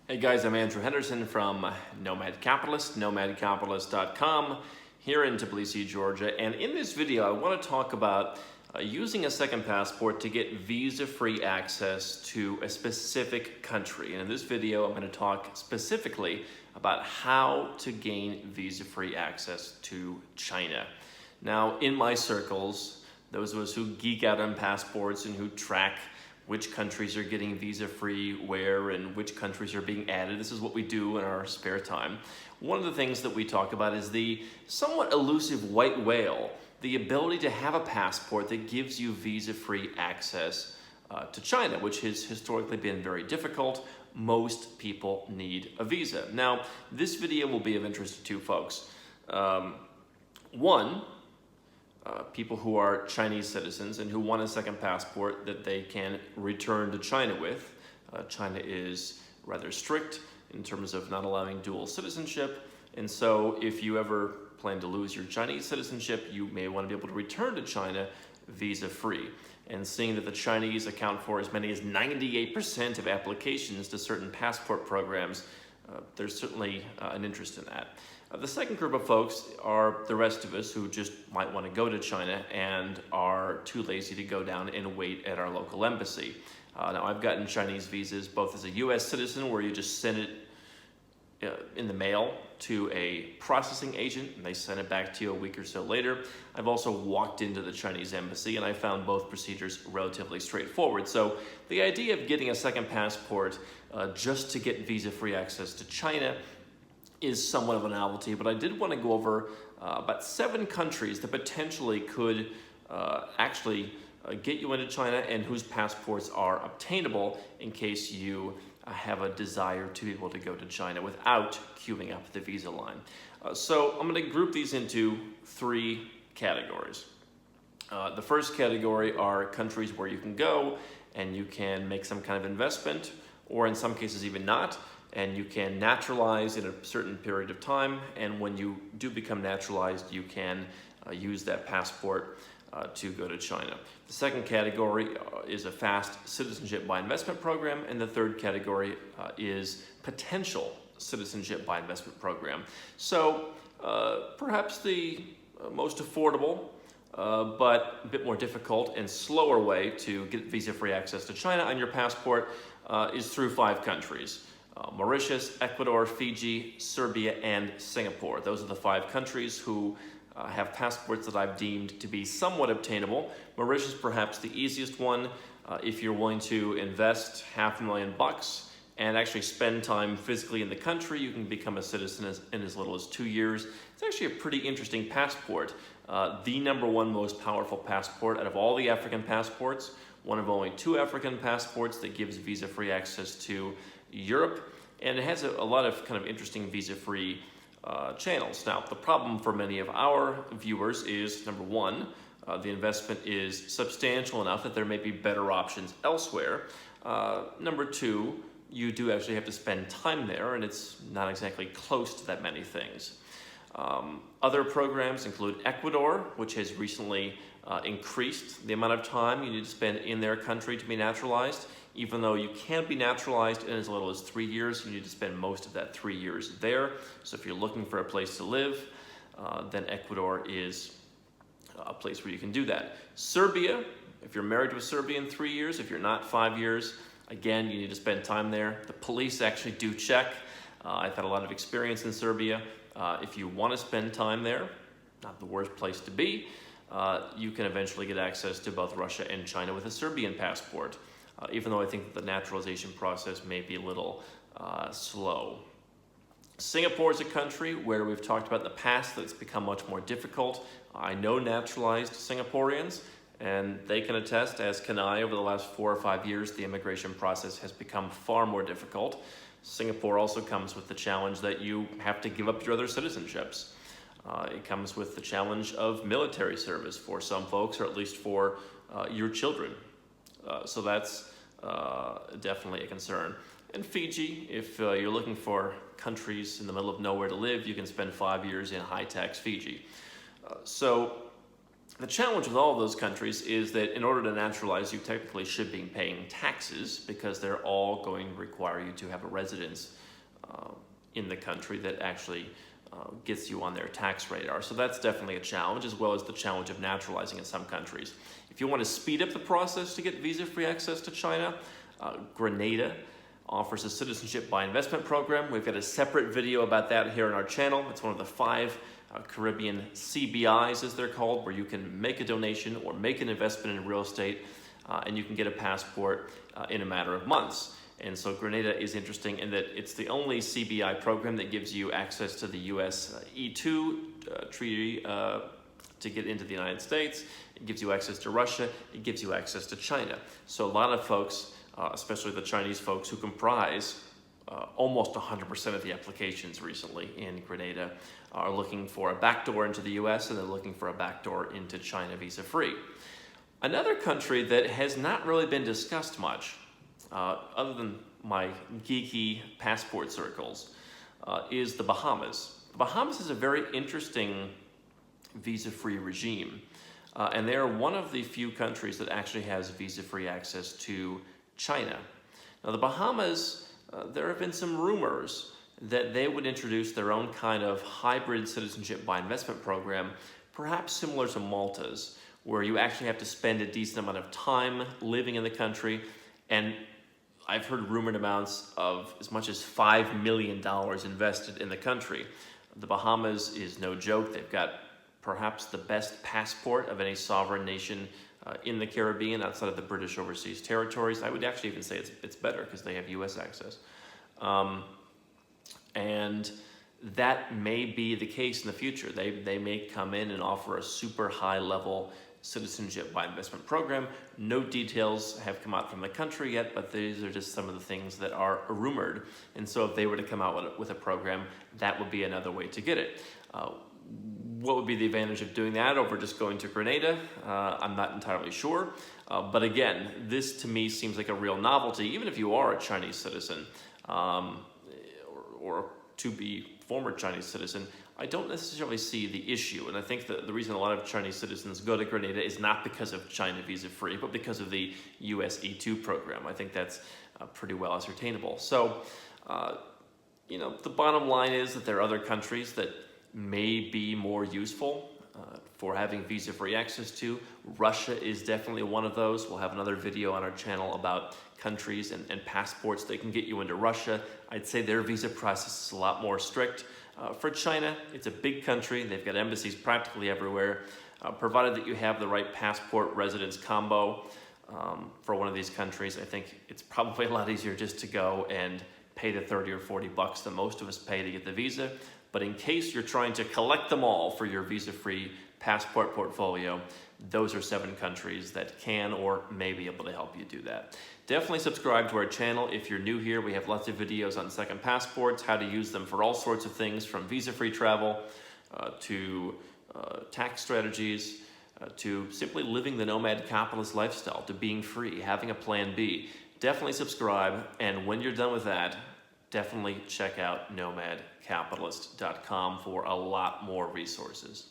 Hey guys, I'm Andrew Henderson from Nomad Capitalist, nomadcapitalist.com here in Tbilisi, Georgia. And in this video, I want to talk about using a second passport to get visa-free access to a specific country. And in this video, I'm going to talk specifically about how to gain visa-free access to China. Now, in my circles, those of us who geek out on passports and who track which countries are getting visa-free where and which countries are being added. This is what we do in our spare time. One of the things that we talk about is the somewhat elusive white whale, the ability to have a passport that gives you visa-free access to China, which has historically been very difficult. Most people need a visa. Now, this video will be of interest to two folks. One, people who are Chinese citizens and who want a second passport that they can return to China with. China is rather strict in terms of not allowing dual citizenship, and so if you ever plan to lose your Chinese citizenship, you may want to be able to return to China visa-free. And seeing that the Chinese account for as many as 98% of applications to certain passport programs, there's certainly an interest in that. The second group of folks are the rest of us who just might want to go to China and are too lazy to go down and wait at our local embassy. Now, I've gotten Chinese visas both as a U.S. citizen, where you just send it in the mail to a processing agent and they send it back to you a week or so later. I've also walked into the Chinese embassy and I found both procedures relatively straightforward. So the idea of getting a second passport just to get visa-free access to China is somewhat of a novelty, but I did want to go over about 7 countries that potentially could actually get you into China and whose passports are obtainable in case you have a desire to be able to go to China without queuing up the visa line. So I'm going to group these into 3 categories. The first category are countries where you can go and you can make some kind of investment, or in some cases even not, and you can naturalize in a certain period of time, and when you do become naturalized, you can use that passport to go to China. The second category is a fast citizenship by investment program, and the third category is potential citizenship by investment program. So perhaps the most affordable but a bit more difficult and slower way to get visa-free access to China on your passport is through 5 countries. Mauritius, Ecuador, Fiji, Serbia, and Singapore. Those are the 5 countries who have passports that I've deemed to be somewhat obtainable. Mauritius perhaps the easiest one. If you're willing to invest $500,000 and actually spend time physically in the country, you can become a citizen in as little as 2 years. It's actually a pretty interesting passport. The #1 most powerful passport out of all the African passports, one of only 2 African passports that gives visa-free access to Europe, and it has a lot of kind of interesting visa-free channels. Now, the problem for many of our viewers is, #1, the investment is substantial enough that there may be better options elsewhere. #2, you do actually have to spend time there, and it's not exactly close to that many things. Other programs include Ecuador, which has recently increased the amount of time you need to spend in their country to be naturalized. Even though you can't be naturalized in as little as 3 years, you need to spend most of that 3 years there. So if you're looking for a place to live, then Ecuador is a place where you can do that. Serbia, if you're married to a Serbian, 3 years. If you're not, 5 years. Again, you need to spend time there. The police actually do check. I've had a lot of experience in Serbia. If you want to spend time there, not the worst place to be, you can eventually get access to both Russia and China with a Serbian passport. Even though I think that the naturalization process may be a little slow. Singapore is a country where we've talked about in the past that it's become much more difficult. I know naturalized Singaporeans, and they can attest, as can I, over the last 4 or 5 years, the immigration process has become far more difficult. Singapore also comes with the challenge that you have to give up your other citizenships. It comes with the challenge of military service for some folks, or at least for your children. So that's definitely a concern. And Fiji, if you're looking for countries in the middle of nowhere to live, you can spend 5 years in high-tax Fiji. So The challenge with all of those countries is that in order to naturalize, you technically should be paying taxes because they're all going to require you to have a residence in the country that actually gets you on their tax radar. So that's definitely a challenge, as well as the challenge of naturalizing in some countries. If you want to speed up the process to get visa-free access to China, Grenada offers a citizenship by investment program. We've got a separate video about that here on our channel. It's one of the 5 Caribbean CBIs, as they're called, where you can make a donation or make an investment in real estate, and you can get a passport in a matter of months. And so Grenada is interesting in that it's the only CBI program that gives you access to the US E2 treaty to get into the United States. It gives you access to Russia. It gives you access to China. So a lot of folks, especially the Chinese folks who comprise almost 100% of the applications recently in Grenada, are looking for a backdoor into the US, and they're looking for a backdoor into China visa-free. Another country that has not really been discussed much, other than my geeky passport circles, is the Bahamas. The Bahamas is a very interesting visa-free regime, and they are one of the few countries that actually has visa-free access to China. Now the Bahamas, there have been some rumors that they would introduce their own kind of hybrid citizenship by investment program, perhaps similar to Malta's, where you actually have to spend a decent amount of time living in the country. And I've heard rumored amounts of as much as $5 million invested in the country. The Bahamas is no joke. They've got perhaps the best passport of any sovereign nation in the Caribbean outside of the British overseas territories. I would actually even say it's better because they have US access. And that may be the case in the future. They may come in and offer a super high level citizenship by investment program. No details have come out from the country yet, but these are just some of the things that are rumored. And so if they were to come out with a program, that would be another way to get it. What would be the advantage of doing that over just going to Grenada? I'm not entirely sure. But again, this to me seems like a real novelty, even if you are a Chinese citizen or to be former Chinese citizen. I don't necessarily see the issue. And I think that the reason a lot of Chinese citizens go to Grenada is not because of China visa-free, but because of the US E2 program. I think that's pretty well ascertainable. So, the bottom line is that there are other countries that may be more useful for having visa-free access to. Russia is definitely one of those. We'll have another video on our channel about countries and passports that can get you into Russia. I'd say their visa process is a lot more strict. For China, it's a big country. They've got embassies practically everywhere. Provided that you have the right passport residence combo for one of these countries, I think it's probably a lot easier just to go and pay the 30 or 40 bucks that most of us pay to get the visa. But in case you're trying to collect them all for your visa-free passport portfolio, those are 7 countries that can or may be able to help you do that. Definitely subscribe to our channel if you're new here. We have lots of videos on second passports, how to use them for all sorts of things, from visa-free travel to tax strategies, to simply living the nomad capitalist lifestyle, to being free, having a plan B. Definitely subscribe, and when you're done with that, definitely check out nomadcapitalist.com for a lot more resources.